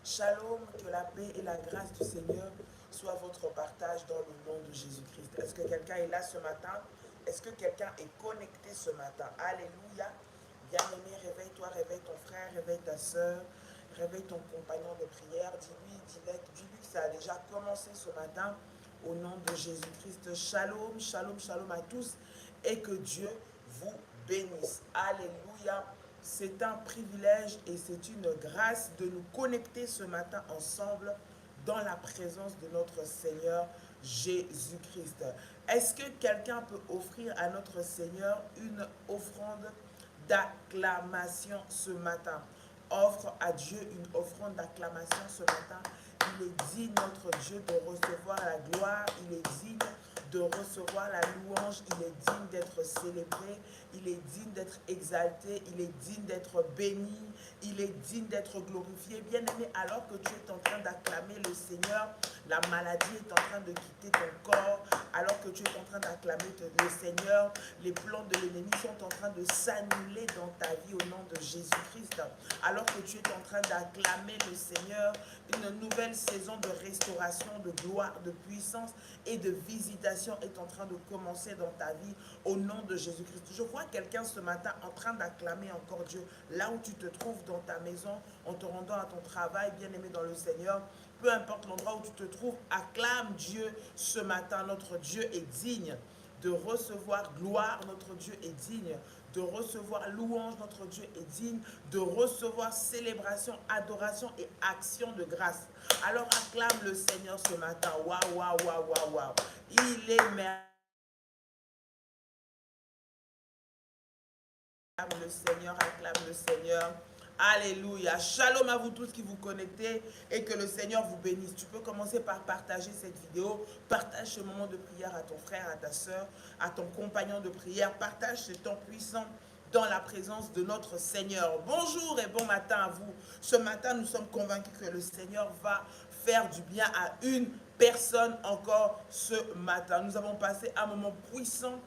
Shalom, que la paix et la grâce du Seigneur soient votre partage dans le nom de Jésus-Christ. Est-ce que quelqu'un est là ce matin? Est-ce que quelqu'un est connecté ce matin? Alléluia. Bien-aimé, réveille-toi, réveille ton frère, réveille ta soeur, réveille ton compagnon de prière. Dis-lui que ça a déjà commencé ce matin au nom de Jésus-Christ. Shalom, shalom, shalom à tous et que Dieu vous bénisse. Alléluia. C'est un privilège et c'est une grâce de nous connecter ce matin ensemble dans la présence de notre Seigneur Jésus-Christ. Est-ce que quelqu'un peut offrir à notre Seigneur une offrande d'acclamation ce matin? Offre à Dieu une offrande d'acclamation ce matin. Il est digne, notre Dieu, de recevoir la gloire. Il est digne de recevoir la louange. Il est digne d'être célébré. Il est digne d'être exalté. Il est digne d'être béni. Il est digne d'être glorifié. Bien-aimé, alors que tu es en train d'acclamer le Seigneur, la maladie est en train de quitter ton corps. Alors que tu es en train d'acclamer le Seigneur, les plans de l'ennemi sont en train de s'annuler dans ta vie au nom de Jésus-Christ. Alors que tu es en train d'acclamer le Seigneur, une nouvelle saison de restauration, de gloire, de puissance et de visitation est en train de commencer dans ta vie au nom de Jésus-Christ. Je vois quelqu'un ce matin en train d'acclamer encore Dieu là où tu te trouves dans ta maison, en te rendant à ton travail, bien-aimé dans le Seigneur. Peu importe l'endroit où tu te trouves, acclame Dieu ce matin. Notre Dieu est digne de recevoir gloire, notre Dieu est digne de recevoir louange, notre Dieu est digne de recevoir célébration, adoration et action de grâce. Alors acclame le Seigneur ce matin. Waouh, waouh, waouh, waouh, waouh. Il est merveilleux. Acclame le Seigneur, acclame le Seigneur. Alléluia. Shalom à vous tous qui vous connectez et que le Seigneur vous bénisse. Tu peux commencer par partager cette vidéo. Partage ce moment de prière à ton frère, à ta soeur, à ton compagnon de prière. Partage ce temps puissant dans la présence de notre Seigneur. Bonjour et bon matin à vous. Ce matin, nous sommes convaincus que le Seigneur va faire du bien à une personne encore ce matin. Nous avons passé un moment puissant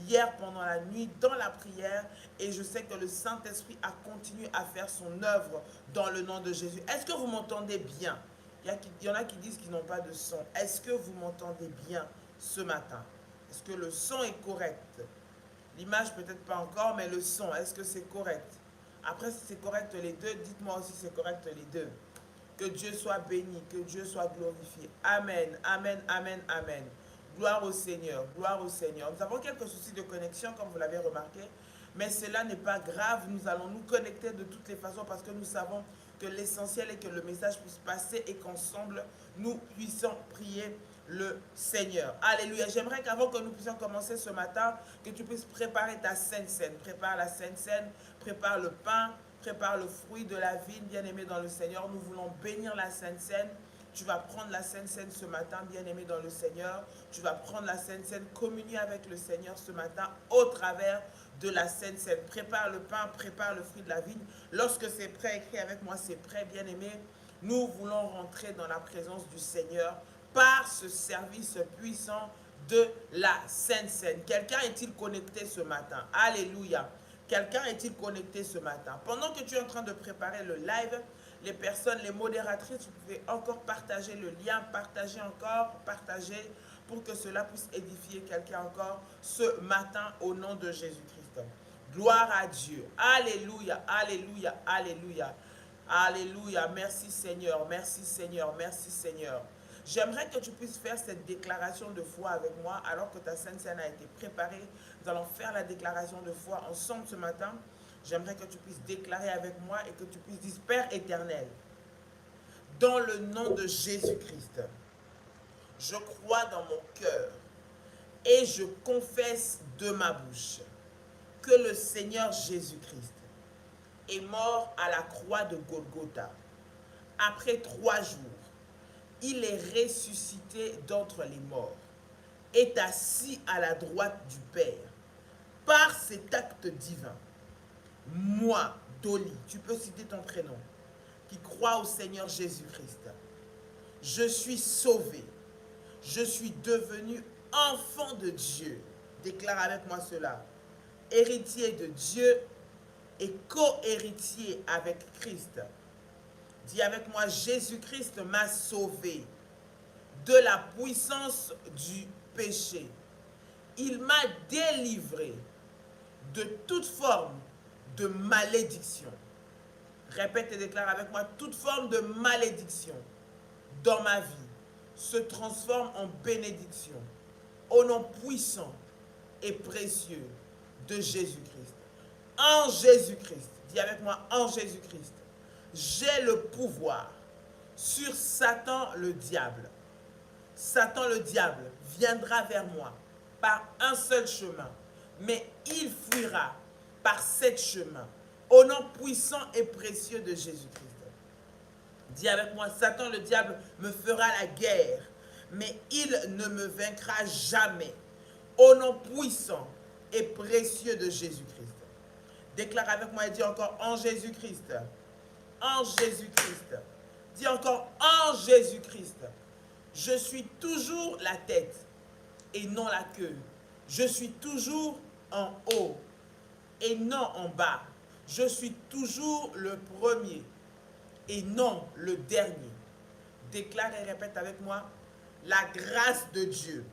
hier pendant la nuit dans la prière et je sais que le Saint-Esprit a continué à faire son œuvre dans le nom de Jésus. Est-ce que vous m'entendez bien? Il y en a qui disent qu'ils n'ont pas de son. Est-ce que vous m'entendez bien ce matin? Est-ce que le son est correct? L'image peut-être pas encore, mais le son, est-ce que c'est correct? Après, si c'est correct les deux, dites-moi aussi si c'est correct les deux. Que Dieu soit béni, que Dieu soit glorifié. Amen, amen, amen, amen. Gloire au Seigneur, gloire au Seigneur. Nous avons quelques soucis de connexion, comme vous l'avez remarqué, mais cela n'est pas grave. Nous allons nous connecter de toutes les façons parce que nous savons que l'essentiel est que le message puisse passer et qu'ensemble, nous puissions prier le Seigneur. Alléluia. J'aimerais qu'avant que nous puissions commencer ce matin, que tu puisses préparer ta sainte scène. Prépare la sainte scène, prépare le pain, prépare le fruit de la vigne, bien-aimé dans le Seigneur. Nous voulons bénir la Sainte Seine. Tu vas prendre la Sainte Seine ce matin, bien-aimé dans le Seigneur. Tu vas prendre la Sainte Seine, communier avec le Seigneur ce matin au travers de la Sainte Seine. Prépare le pain, prépare le fruit de la vigne. Lorsque c'est prêt, écris avec moi, c'est prêt, bien-aimé. Nous voulons rentrer dans la présence du Seigneur par ce service puissant de la Sainte Seine. Quelqu'un est-il connecté ce matin? Alléluia. Quelqu'un est-il connecté ce matin? Pendant que tu es en train de préparer le live, les personnes, les modératrices, vous pouvez encore partager le lien, partager encore, partager pour que cela puisse édifier quelqu'un encore ce matin au nom de Jésus-Christ. Gloire à Dieu. Alléluia, alléluia, alléluia. Alléluia. Merci Seigneur, merci Seigneur, merci Seigneur. J'aimerais que tu puisses faire cette déclaration de foi avec moi alors que ta Sainte Seine a été préparée. Nous allons faire la déclaration de foi ensemble ce matin. J'aimerais que tu puisses déclarer avec moi et que tu puisses dire Père éternel, dans le nom de Jésus-Christ, je crois dans mon cœur et je confesse de ma bouche que le Seigneur Jésus-Christ est mort à la croix de Golgotha. Après 3 jours, il est ressuscité d'entre les morts, est assis à la droite du Père. Par cet acte divin, moi, Dolly, tu peux citer ton prénom, qui crois au Seigneur Jésus-Christ, je suis sauvé, je suis devenu enfant de Dieu. Déclare avec moi cela. Héritier de Dieu et co-héritier avec Christ Dis avec moi, Jésus-Christ m'a sauvé de la puissance du péché. Il m'a délivré de toute forme de malédiction. Répète et déclare avec moi, toute forme de malédiction dans ma vie se transforme en bénédiction au nom puissant et précieux de Jésus-Christ. En Jésus-Christ, dis avec moi, en Jésus-Christ, j'ai le pouvoir sur Satan le diable. Satan le diable viendra vers moi par un seul chemin, mais il fuira par 7 chemins, au nom puissant et précieux de Jésus-Christ. Dis avec moi, Satan le diable me fera la guerre, mais il ne me vaincra jamais, au nom puissant et précieux de Jésus-Christ. Déclare avec moi et dis encore, en Jésus-Christ, en Jésus-Christ. Dis encore, en Jésus-Christ. Je suis toujours la tête et non la queue. Je suis toujours en haut et non en bas. Je suis toujours le premier et non le dernier. Déclare et répète avec moi, la grâce de Dieu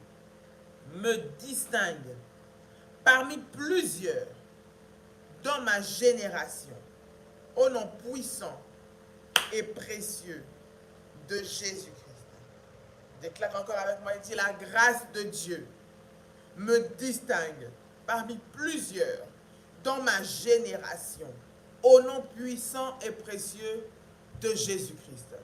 me distingue parmi plusieurs dans ma génération, au nom puissant et précieux de Jésus-Christ. Déclare encore avec moi, il dit, la grâce de Dieu me distingue parmi plusieurs dans ma génération, au nom puissant et précieux de Jésus-Christ.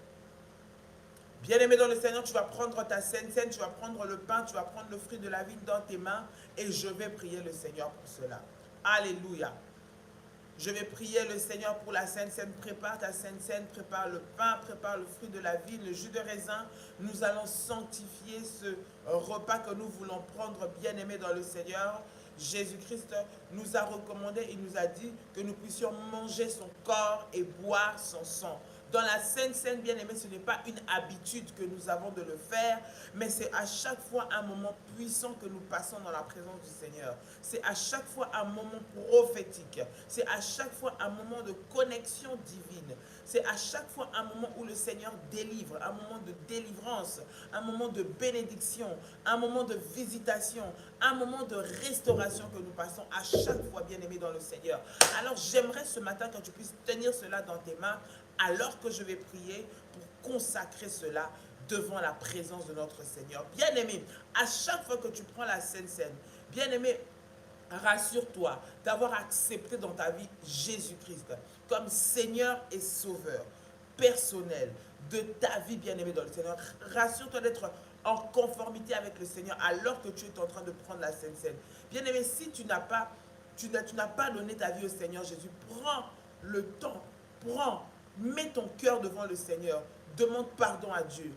Bien-aimé dans le Seigneur, tu vas prendre ta Sainte Seine, tu vas prendre le pain, tu vas prendre le fruit de la vigne dans tes mains et je vais prier le Seigneur pour cela. Alléluia. Je vais prier le Seigneur pour la Sainte Seine. Prépare ta Sainte Seine, prépare le pain, prépare le fruit de la vigne, le jus de raisin. Nous allons sanctifier ce repas que nous voulons prendre, bien-aimé dans le Seigneur. Jésus-Christ nous a recommandé, il nous a dit que nous puissions manger son corps et boire son sang. Dans la Sainte Seine, bien-aimé, ce n'est pas une habitude que nous avons de le faire, mais c'est à chaque fois un moment puissant que nous passons dans la présence du Seigneur. C'est à chaque fois un moment prophétique. C'est à chaque fois un moment de connexion divine. C'est à chaque fois un moment où le Seigneur délivre, un moment de délivrance, un moment de bénédiction, un moment de visitation, un moment de restauration que nous passons à chaque fois, bien-aimé dans le Seigneur. Alors j'aimerais ce matin que tu puisses tenir cela dans tes mains, alors que je vais prier pour consacrer cela devant la présence de notre Seigneur. Bien-aimé, à chaque fois que tu prends la Sainte Seine, bien-aimé, rassure-toi d'avoir accepté dans ta vie Jésus-Christ comme Seigneur et Sauveur personnel de ta vie, bien-aimé dans le Seigneur. Rassure-toi d'être en conformité avec le Seigneur alors que tu es en train de prendre la Sainte Seine. Bien-aimé, si tu n'as pas donné ta vie au Seigneur Jésus, prends le temps, mets ton cœur devant le Seigneur, demande pardon à Dieu,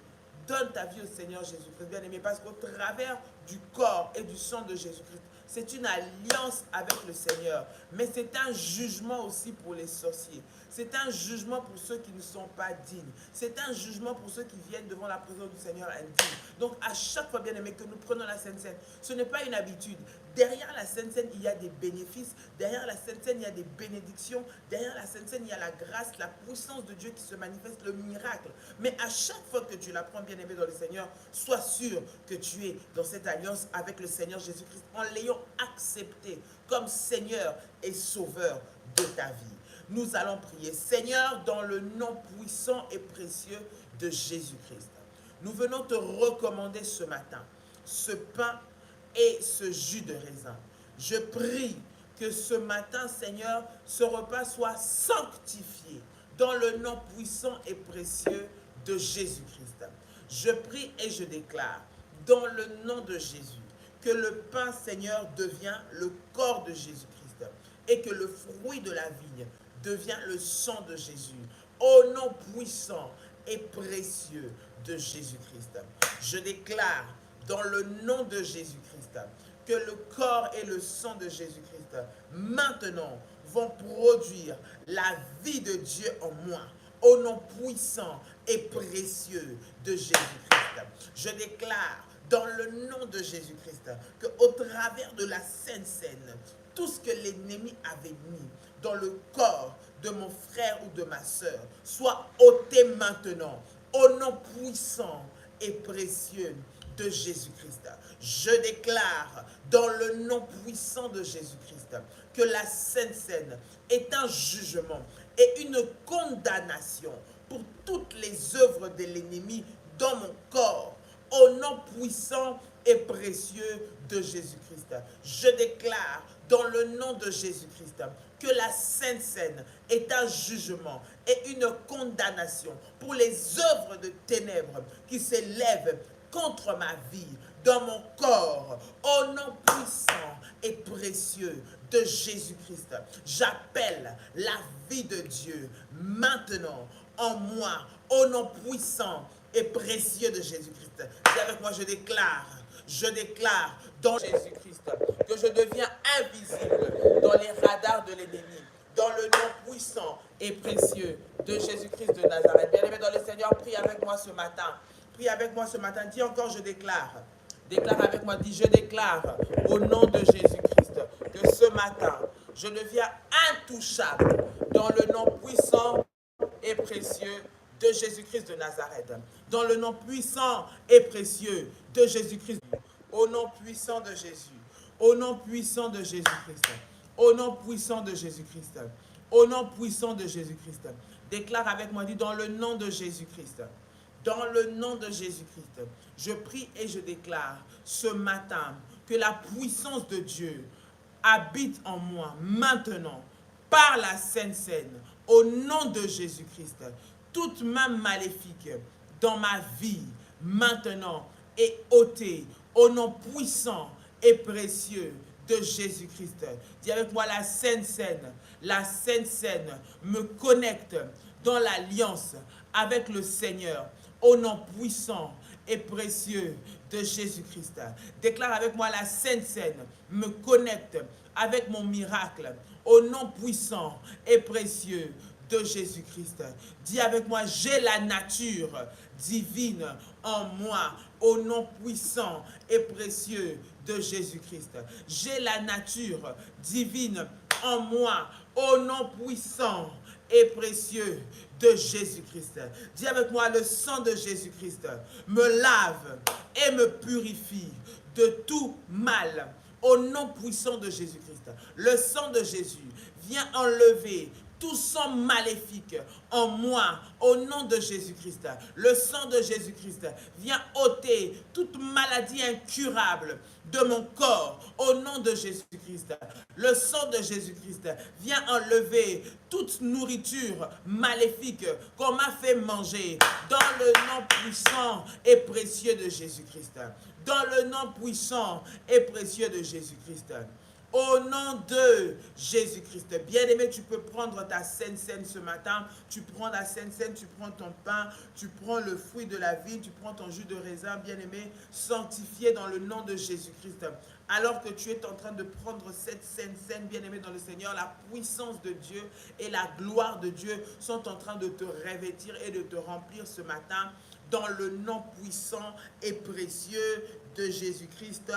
donne ta vie au Seigneur Jésus-Christ, bien-aimé, parce qu'au travers du corps et du sang de Jésus-Christ, c'est une alliance avec le Seigneur, mais c'est un jugement aussi pour les sorciers. C'est un jugement pour ceux qui ne sont pas dignes. C'est un jugement pour ceux qui viennent devant la présence du Seigneur indignes. Donc à chaque fois, bien aimé, que nous prenons la Sainte Seine, ce n'est pas une habitude. Derrière la Sainte Seine, il y a des bénéfices. Derrière la Sainte Seine, il y a des bénédictions. Derrière la Sainte Seine, il y a la grâce, la puissance de Dieu qui se manifeste, le miracle. Mais à chaque fois que tu la prends, bien aimé dans le Seigneur, sois sûr que tu es dans cette alliance avec le Seigneur Jésus-Christ en l'ayant accepté comme Seigneur et Sauveur de ta vie. Nous allons prier. Seigneur, dans le nom puissant et précieux de Jésus-Christ, nous venons te recommander ce matin ce pain et ce jus de raisin. Je prie que ce matin, Seigneur, ce repas soit sanctifié dans le nom puissant et précieux de Jésus-Christ. Je prie et je déclare, dans le nom de Jésus, que le pain, Seigneur, devient le corps de Jésus-Christ et que le fruit de la vigne devient le sang de Jésus, au nom puissant et précieux de Jésus-Christ. Je déclare dans le nom de Jésus-Christ que le corps et le sang de Jésus-Christ maintenant vont produire la vie de Dieu en moi, au nom puissant et précieux de Jésus-Christ. Je déclare dans le nom de Jésus-Christ qu'au travers de la Sainte Seine, tout ce que l'ennemi avait mis dans le corps de mon frère ou de ma sœur soit ôté maintenant, au nom puissant et précieux de Jésus-Christ. Je déclare dans le nom puissant de Jésus-Christ que la Sainte Seine est un jugement et une condamnation pour toutes les œuvres de l'ennemi dans mon corps, au nom puissant et précieux de Jésus-Christ. Je déclare dans le nom de Jésus-Christ que la Sainte Seine est un jugement et une condamnation pour les œuvres de ténèbres qui s'élèvent contre ma vie, dans mon corps, au nom puissant et précieux de Jésus-Christ. J'appelle la vie de Dieu maintenant en moi, au nom puissant et précieux de Jésus-Christ. Et avec moi, je déclare dans Jésus-Christ que je deviens invisible dans les radars de l'ennemi, dans le nom puissant et précieux de Jésus-Christ de Nazareth. Bien-aimé dans le Seigneur, prie avec moi ce matin. Prie avec moi ce matin. Dis encore, je déclare. Déclare avec moi, dis, je déclare au nom de Jésus-Christ que ce matin, je deviens intouchable dans le nom puissant et précieux de Jésus-Christ de Nazareth. Dans le nom puissant et précieux de Jésus-Christ. Au nom puissant de Jésus. Au nom puissant de Jésus-Christ. Au nom puissant de Jésus-Christ. Au nom puissant de Jésus-Christ. Déclare avec moi, dis, dans le nom de Jésus-Christ. Dans le nom de Jésus-Christ, je prie et je déclare ce matin que la puissance de Dieu habite en moi maintenant par la Sainte Seine, au nom de Jésus-Christ. Toute main maléfique dans ma vie maintenant est ôtée au nom puissant et précieux de Jésus-Christ. Dis avec moi, la Sainte Seine me connecte dans l'alliance avec le Seigneur, au nom puissant et précieux de Jésus-Christ. Déclare avec moi, la Sainte Seine me connecte avec mon miracle, au nom puissant et précieux de Jésus-Christ. Dis avec moi, j'ai la nature divine en moi, au nom puissant et précieux de Jésus-Christ. J'ai la nature divine en moi, au nom puissant et précieux de Jésus-Christ. Dis avec moi, le sang de Jésus-Christ me lave et me purifie de tout mal, au nom puissant de Jésus-Christ. Le sang de Jésus vient enlever tout sang maléfique en moi, au nom de Jésus-Christ. Le sang de Jésus-Christ vient ôter toute maladie incurable de mon corps, au nom de Jésus-Christ. Le sang de Jésus-Christ vient enlever toute nourriture maléfique qu'on m'a fait manger, dans le nom puissant et précieux de Jésus-Christ. Dans le nom puissant et précieux de Jésus-Christ. Au nom de Jésus-Christ. Bien-aimé, tu peux prendre ta Sainte Seine ce matin. Tu prends la Sainte Seine, tu prends ton pain, tu prends le fruit de la vie, tu prends ton jus de raisin, bien-aimé, sanctifié dans le nom de Jésus-Christ. Alors que tu es en train de prendre cette Sainte Seine, bien-aimé dans le Seigneur, la puissance de Dieu et la gloire de Dieu sont en train de te revêtir et de te remplir ce matin, dans le nom puissant et précieux de Jésus-Christ,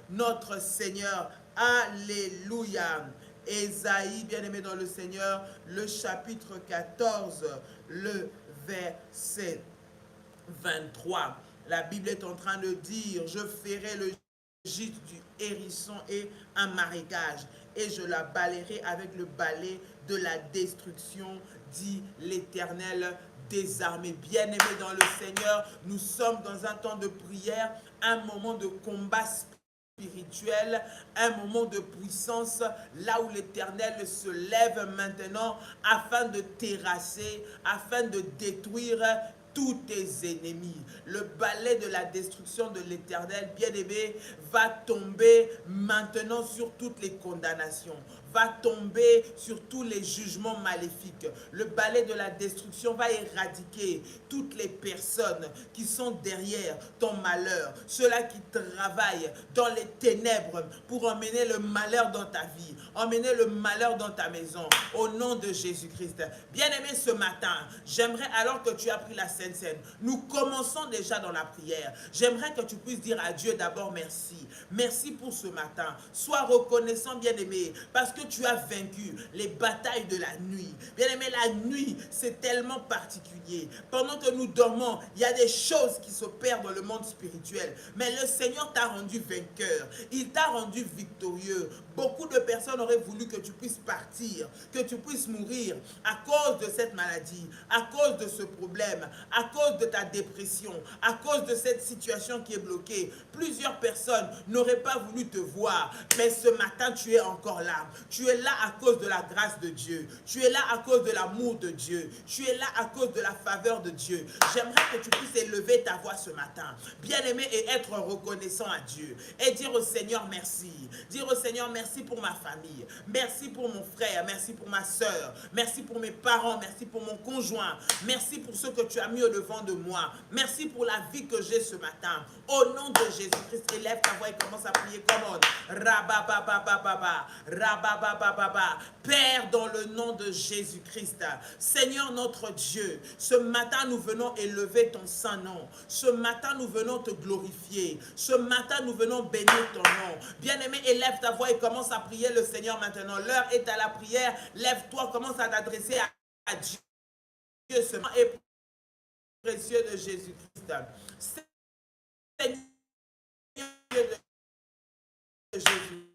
notre Seigneur. Alléluia. Ésaïe, bien-aimé dans le Seigneur, le chapitre 14, le verset 23. La Bible est en train de dire, je ferai le gîte du hérisson et un marécage, et je la balayerai avec le balai de la destruction, dit l'Éternel des armées. Bien-aimés dans le Seigneur, nous sommes dans un temps de prière, un moment de combat spirituel, un moment de puissance, là où l'Éternel se lève maintenant afin de terrasser, afin de détruire tous tes ennemis. Le balai de la destruction de l'Éternel, bien-aimé, va tomber maintenant sur toutes les condamnations, va tomber sur tous les jugements maléfiques. Le balai de la destruction va éradiquer toutes les personnes qui sont derrière ton malheur, ceux-là qui travaillent dans les ténèbres pour emmener le malheur dans ta vie, emmener le malheur dans ta maison, au nom de Jésus-Christ. Bien-aimé, ce matin, j'aimerais, alors que tu as pris la Sainte Seine, nous commençons déjà dans la prière. J'aimerais que tu puisses dire à Dieu d'abord merci. Merci pour ce matin. Sois reconnaissant, bien-aimé, parce que que tu as vaincu les batailles de la nuit. Bien-aimé, la nuit, c'est tellement particulier. Pendant que nous dormons, il y a des choses qui s'opèrent dans le monde spirituel. Mais le Seigneur t'a rendu vainqueur. Il t'a rendu victorieux. Beaucoup de personnes auraient voulu que tu puisses partir, que tu puisses mourir à cause de cette maladie, à cause de ce problème, à cause de ta dépression, à cause de cette situation qui est bloquée. Plusieurs personnes n'auraient pas voulu te voir, mais ce matin, tu es encore là. Tu es là à cause de la grâce de Dieu. Tu es là à cause de l'amour de Dieu. Tu es là à cause de la faveur de Dieu. J'aimerais que tu puisses élever ta voix ce matin, bien-aimé, et être reconnaissant à Dieu. Et dire au Seigneur merci. Dire au Seigneur merci pour ma famille. Merci pour mon frère. Merci pour ma soeur. Merci pour mes parents. Merci pour mon conjoint. Merci pour ce que tu as mis au devant de moi. Merci pour la vie que j'ai ce matin. Au nom de Jésus-Christ, élève ta voix et commence à prier comme on. Rabababababa, rababababa. Père, dans le nom de Jésus-Christ, Seigneur notre Dieu, ce matin nous venons élever ton saint nom. Ce matin nous venons te glorifier. Ce matin nous venons bénir ton nom. Bien-aimé, élève ta voix et commence à prier le Seigneur maintenant. L'heure est à la prière. Lève-toi, commence à t'adresser à Dieu. Ce moment est précieux de Jésus-Christ. Seigneur de Jésus.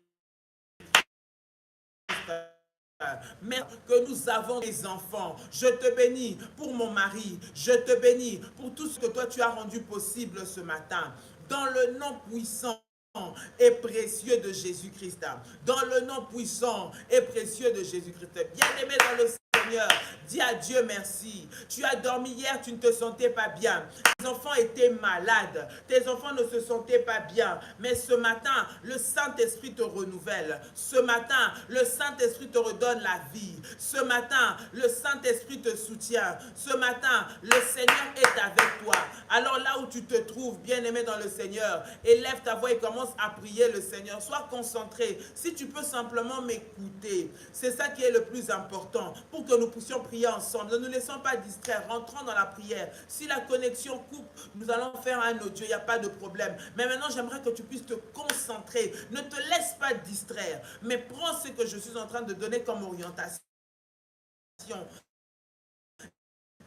Merci que nous avons des enfants. Je te bénis pour mon mari. Je te bénis pour tout ce que toi tu as rendu possible ce matin. Dans le nom puissant et précieux de Jésus-Christ. Dans le nom puissant et précieux de Jésus-Christ. Bien-aimé dans le Seigneur, dis à Dieu merci. Tu as dormi hier, tu ne te sentais pas bien. Tes enfants étaient malades. Tes enfants ne se sentaient pas bien. Mais ce matin, le Saint-Esprit te renouvelle. Ce matin, le Saint-Esprit te redonne la vie. Ce matin, le Saint-Esprit te soutient. Ce matin, le Seigneur est avec toi. Alors là où tu te trouves, bien-aimé dans le Seigneur, élève ta voix et commence à prier le Seigneur. Sois concentré. Si tu peux simplement m'écouter, c'est ça qui est le plus important pour que nous puissions prier ensemble. Ne nous laissons pas distraire. Rentrons dans la prière. Si la connexion coupe, nous allons faire un audio. Il n'y a pas de problème. Mais maintenant, j'aimerais que tu puisses te concentrer. Ne te laisse pas distraire. Mais prends ce que je suis en train de donner comme orientation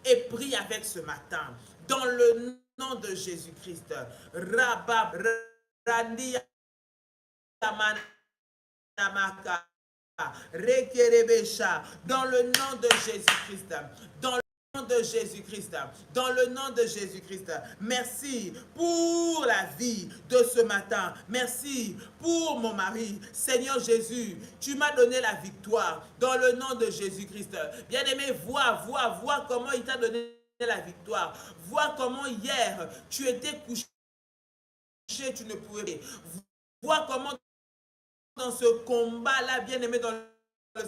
et prie avec ce matin. Dans le nom de Jésus-Christ. Rabab Randi Yamanamaka. Rekerebesha. Dans le nom de Jésus-Christ. Dans le nom de Jésus-Christ. Dans le nom de Jésus-Christ. Merci pour la vie de ce matin. Merci pour mon mari. Seigneur Jésus, tu m'as donné la victoire. Dans le nom de Jésus-Christ. Bien-aimé, vois comment il t'a donné la victoire. Vois comment hier, tu étais couché, tu ne pouvais pas. Vois comment dans ce combat-là, bien-aimé dans le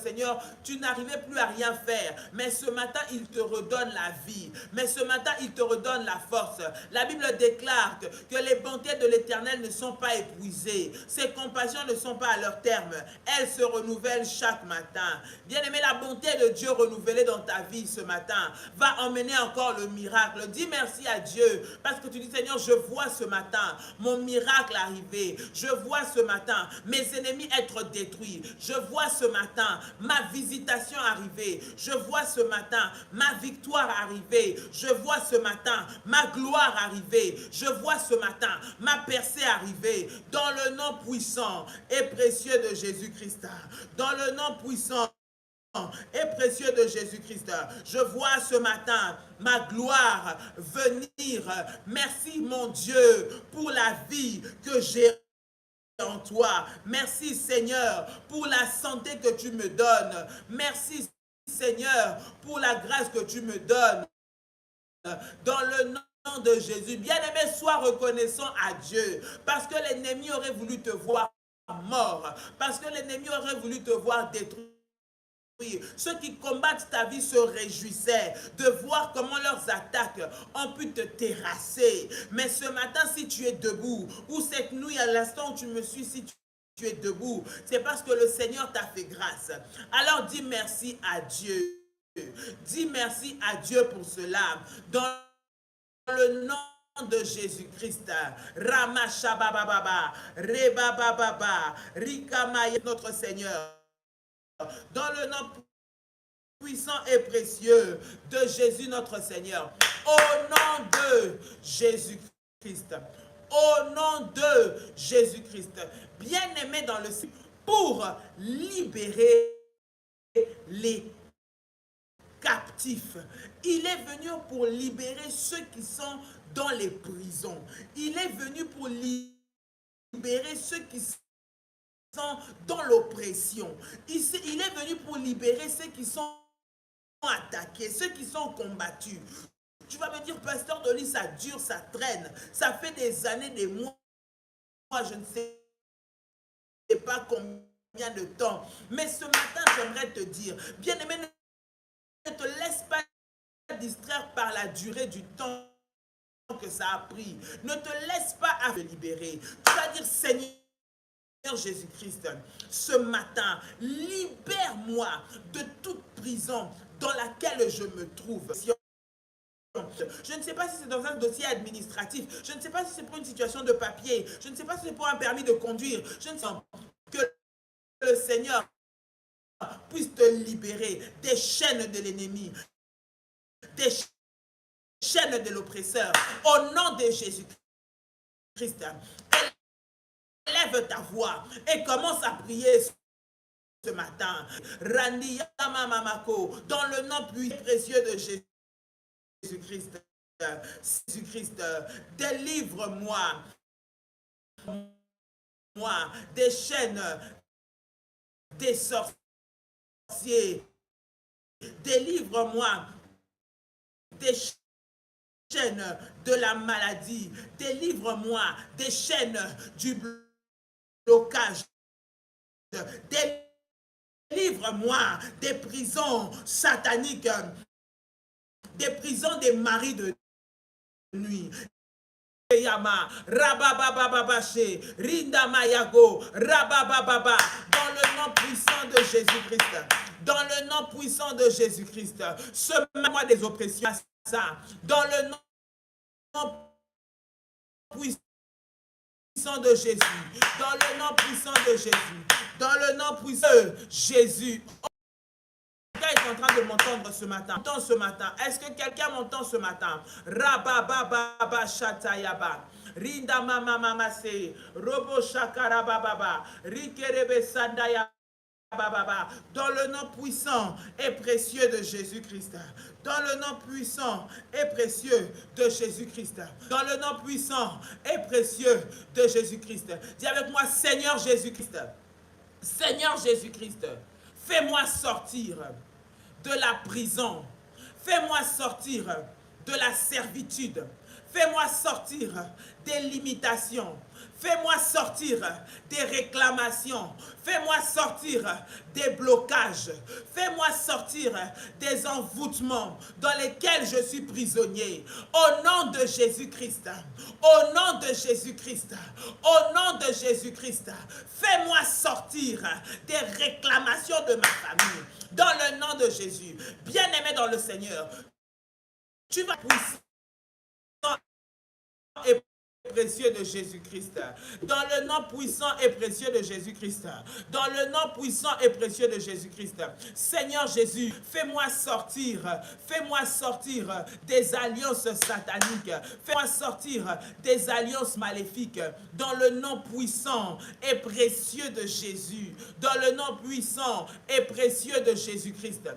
Seigneur, tu n'arrivais plus à rien faire. Mais ce matin, il te redonne la vie. Mais ce matin, il te redonne la force. La Bible déclare que les bontés de l'Éternel ne sont pas épuisées. Ses compassions ne sont pas à leur terme. Elles se renouvellent chaque matin. Bien-aimé, la bonté de Dieu renouvelée dans ta vie ce matin va emmener encore le miracle. Dis merci à Dieu parce que tu dis, Seigneur, je vois ce matin mon miracle arriver. Je vois ce matin mes ennemis être détruits. Je vois ce matin ma visitation arriver. Je vois ce matin ma victoire arriver. Je vois ce matin ma gloire arriver. Je vois ce matin ma percée arriver. Dans le nom puissant et précieux de Jésus-Christ. Dans le nom puissant et précieux de Jésus-Christ. Je vois ce matin ma gloire venir. Merci mon Dieu pour la vie que j'ai en toi. Merci Seigneur pour la santé que tu me donnes. Merci Seigneur pour la grâce que tu me donnes. Dans le nom de Jésus, bien-aimé, sois reconnaissant à Dieu parce que l'ennemi aurait voulu te voir mort, parce que l'ennemi aurait voulu te voir détruit. Ceux qui combattent ta vie se réjouissaient de voir comment leurs attaques ont pu te terrasser. Mais ce matin, si tu es debout, ou cette nuit à l'instant où tu me suis, si tu es debout, c'est parce que le Seigneur t'a fait grâce. Alors dis merci à Dieu. Dis merci à Dieu pour cela. Dans le nom de Jésus-Christ, Ramashabababa, Rebababa, Rikamaya, notre Seigneur. dans le nom puissant et précieux de Jésus notre Seigneur, au nom de Jésus-Christ, au nom de Jésus-Christ, bien-aimé dans le Seigneur, pour libérer les captifs. Il est venu pour libérer ceux qui sont dans les prisons. Il est venu pour libérer ceux qui sont dans l'oppression. Il est venu pour libérer ceux qui sont attaqués, ceux qui sont combattus. Tu vas me dire, pasteur Dolly, ça dure, ça traîne. Ça fait des années, des mois, je ne sais pas combien de temps. Mais ce matin, j'aimerais te dire, bien-aimé, ne te laisse pas distraire par la durée du temps que ça a pris. Ne te laisse pas à te libérer. Tu vas dire, Seigneur Jésus-Christ, ce matin, libère-moi de toute prison dans laquelle je me trouve. Je ne sais pas si c'est dans un dossier administratif, je ne sais pas si c'est pour une situation de papier, je ne sais pas si c'est pour un permis de conduire, je ne sais pas, que le Seigneur puisse te libérer des chaînes de l'ennemi, des chaînes de l'oppresseur, au nom de Jésus-Christ. Lève ta voix et commence à prier ce matin. Randi Mamamako, dans le nom précieux de Jésus-Christ. Jésus-Christ, délivre-moi des chaînes des sorciers. Délivre-moi des chaînes de la maladie. Délivre-moi des chaînes du blocage. Délivre-moi des prisons sataniques, des prisons des maris de nuit. Yama, Rababababaché, Rinda Mayago, Rabababa, dans le nom puissant de Jésus-Christ, dans le nom puissant de Jésus-Christ, semez-moi des oppressions, dans le nom puissant de Jésus, dans le nom puissant de Jésus, dans le nom puissant de Jésus. Quelqu'un est en train de m'entendre ce matin. Est-ce que quelqu'un m'entend ce matin? Rabababa Shatayaba. Rinda mama mama se. Robo Shakara bababa. Rikerebe Sandaya bababa. Dans le nom puissant et précieux de Jésus-Christ. Dans le nom puissant et précieux de Jésus-Christ. Dans le nom puissant et précieux de Jésus-Christ. Dis avec moi, Seigneur Jésus-Christ. Seigneur Jésus-Christ. Fais-moi sortir de la prison. Fais-moi sortir de la servitude. Fais-moi sortir des limitations. Fais-moi sortir des réclamations. Fais-moi sortir des blocages. Fais-moi sortir des envoûtements dans lesquels je suis prisonnier. Au nom de Jésus-Christ. Au nom de Jésus-Christ. Au nom de Jésus-Christ. Fais-moi sortir des réclamations de ma famille. Dans le nom de Jésus. Bien-aimé dans le Seigneur. Tu vas puissant et précieux de Jésus-Christ. Dans le nom puissant et précieux de Jésus-Christ. Dans le nom puissant et précieux de Jésus-Christ. Seigneur Jésus, fais-moi sortir des alliances sataniques. Fais-moi sortir des alliances maléfiques. Dans le nom puissant et précieux de Jésus. Dans le nom puissant et précieux de Jésus-Christ.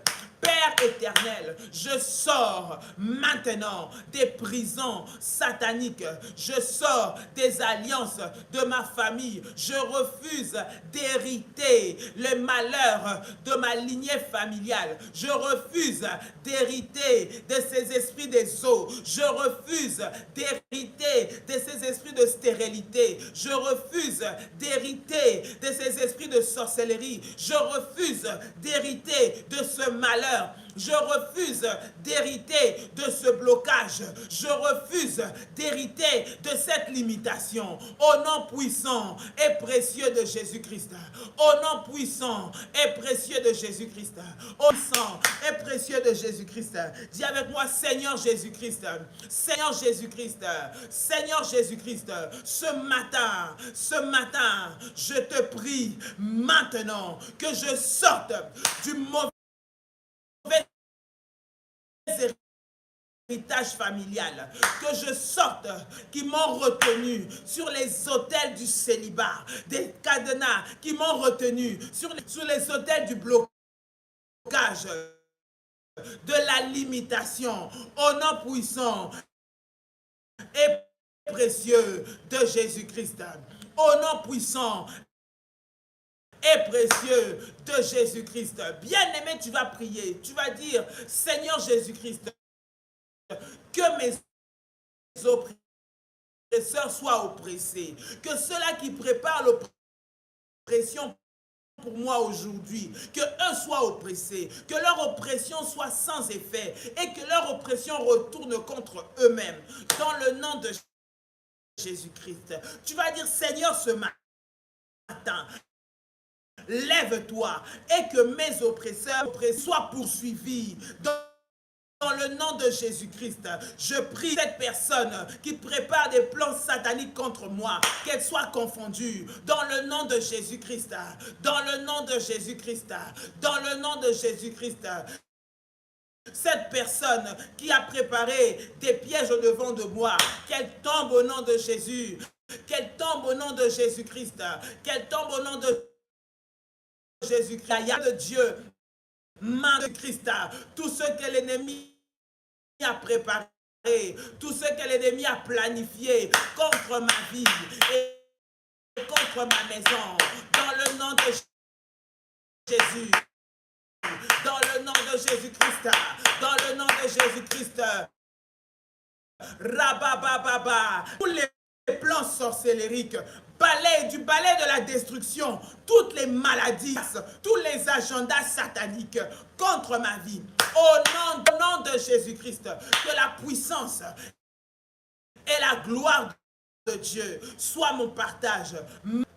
Père éternel, je sors maintenant des prisons sataniques. Je sors des alliances de ma famille. Je refuse d'hériter les malheurs de ma lignée familiale. Je refuse d'hériter de ces esprits des eaux. Je refuse d'hériter de ces esprits de stérilité. Je refuse d'hériter de ces esprits de sorcellerie. Je refuse d'hériter de ce malheur. Je refuse d'hériter de ce blocage. Je refuse d'hériter de cette limitation. Au nom puissant et précieux de Jésus-Christ. Au nom puissant et précieux de Jésus-Christ. Au sang et précieux de Jésus-Christ. Dis avec moi, Seigneur Jésus-Christ. Seigneur Jésus-Christ. Seigneur Jésus-Christ. Ce matin, je te prie maintenant que je sorte du mauvais héritage familial, que je sorte qui m'ont retenu sur les autels du célibat, des cadenas qui m'ont retenu sur les autels du blocage, de la limitation, au nom puissant et précieux de Jésus-Christ. Au nom puissant et précieux de Jésus-Christ. Bien-aimé, tu vas prier, tu vas dire, Seigneur Jésus-Christ, que mes oppresseurs soient oppressés, que ceux-là qui préparent l'oppression pour moi aujourd'hui, que eux soient oppressés, que leur oppression soit sans effet et que leur oppression retourne contre eux-mêmes. Dans le nom de Jésus-Christ, tu vas dire, Seigneur, ce matin, lève-toi et que mes oppresseurs soient poursuivis. Dans le nom de Jésus-Christ, je prie cette personne qui prépare des plans sataniques contre moi, qu'elle soit confondue. Dans le nom de Jésus-Christ, dans le nom de Jésus-Christ, dans le nom de Jésus-Christ. Cette personne qui a préparé des pièges au-devant de moi, qu'elle tombe au nom de Jésus, qu'elle tombe au nom de Jésus-Christ, qu'elle tombe au nom de Jésus-Christ, de Dieu, main de Christ, tout ce que l'ennemi a préparé, tout ce que l'ennemi a planifié contre ma vie et contre ma maison, dans le nom de Jésus, dans le nom de Jésus-Christ, dans le nom de Jésus-Christ, Rabababa, tous les plans sorcellériques, du balai de la destruction, toutes les maladies, tous les agendas sataniques contre ma vie. Au nom de Jésus-Christ, que la puissance et la gloire de Dieu soient mon partage.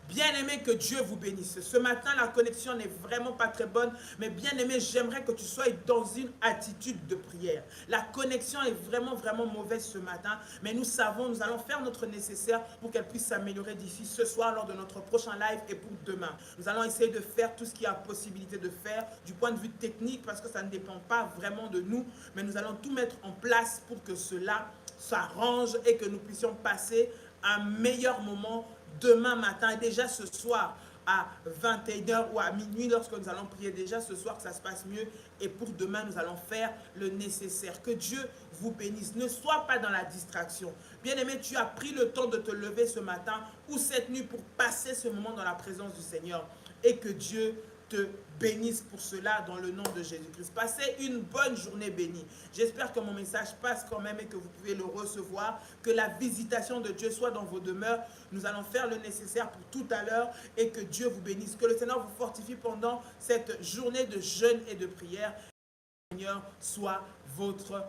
Bien-aimé, que Dieu vous bénisse. Ce matin, la connexion n'est vraiment pas très bonne, mais bien-aimé, j'aimerais que tu sois dans une attitude de prière. La connexion est vraiment, vraiment mauvaise ce matin, mais nous savons, nous allons faire notre nécessaire pour qu'elle puisse s'améliorer d'ici ce soir lors de notre prochain live et pour demain. Nous allons essayer de faire tout ce qu'il y a possibilité de faire du point de vue technique, parce que ça ne dépend pas vraiment de nous, mais nous allons tout mettre en place pour que cela s'arrange et que nous puissions passer un meilleur moment demain matin et déjà ce soir à 21h ou à minuit lorsque nous allons prier, déjà ce soir que ça se passe mieux et pour demain nous allons faire le nécessaire. Que Dieu vous bénisse. Ne sois pas dans la distraction. Bien-aimé, tu as pris le temps de te lever ce matin ou cette nuit pour passer ce moment dans la présence du Seigneur et que Dieu te bénisse pour cela dans le nom de Jésus-Christ. Passez une bonne journée bénie. J'espère que mon message passe quand même et que vous pouvez le recevoir, que la visitation de Dieu soit dans vos demeures. Nous allons faire le nécessaire pour tout à l'heure et que Dieu vous bénisse. Que le Seigneur vous fortifie pendant cette journée de jeûne et de prière. Que le Seigneur soit votre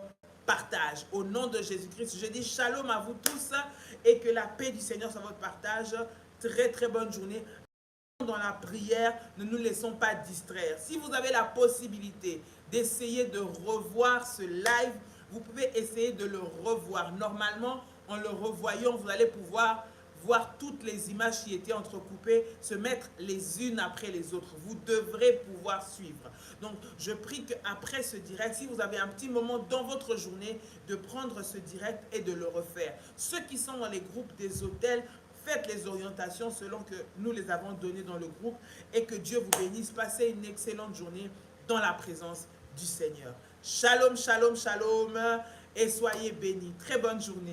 partage. Au nom de Jésus-Christ, je dis shalom à vous tous et que la paix du Seigneur soit votre partage. Très très bonne journée. Dans la prière, ne nous laissons pas distraire. Si vous avez la possibilité d'essayer de revoir ce live, vous pouvez essayer de le revoir. Normalement, en le revoyant, vous allez pouvoir voir toutes les images qui étaient entrecoupées se mettre les unes après les autres. Vous devrez pouvoir suivre. Donc, je prie qu'après ce direct, si vous avez un petit moment dans votre journée, de prendre ce direct et de le refaire. Ceux qui sont dans les groupes des hôtels, faites les orientations selon que nous les avons données dans le groupe et que Dieu vous bénisse. Passez une excellente journée dans la présence du Seigneur. Shalom, shalom, shalom et soyez bénis. Très bonne journée.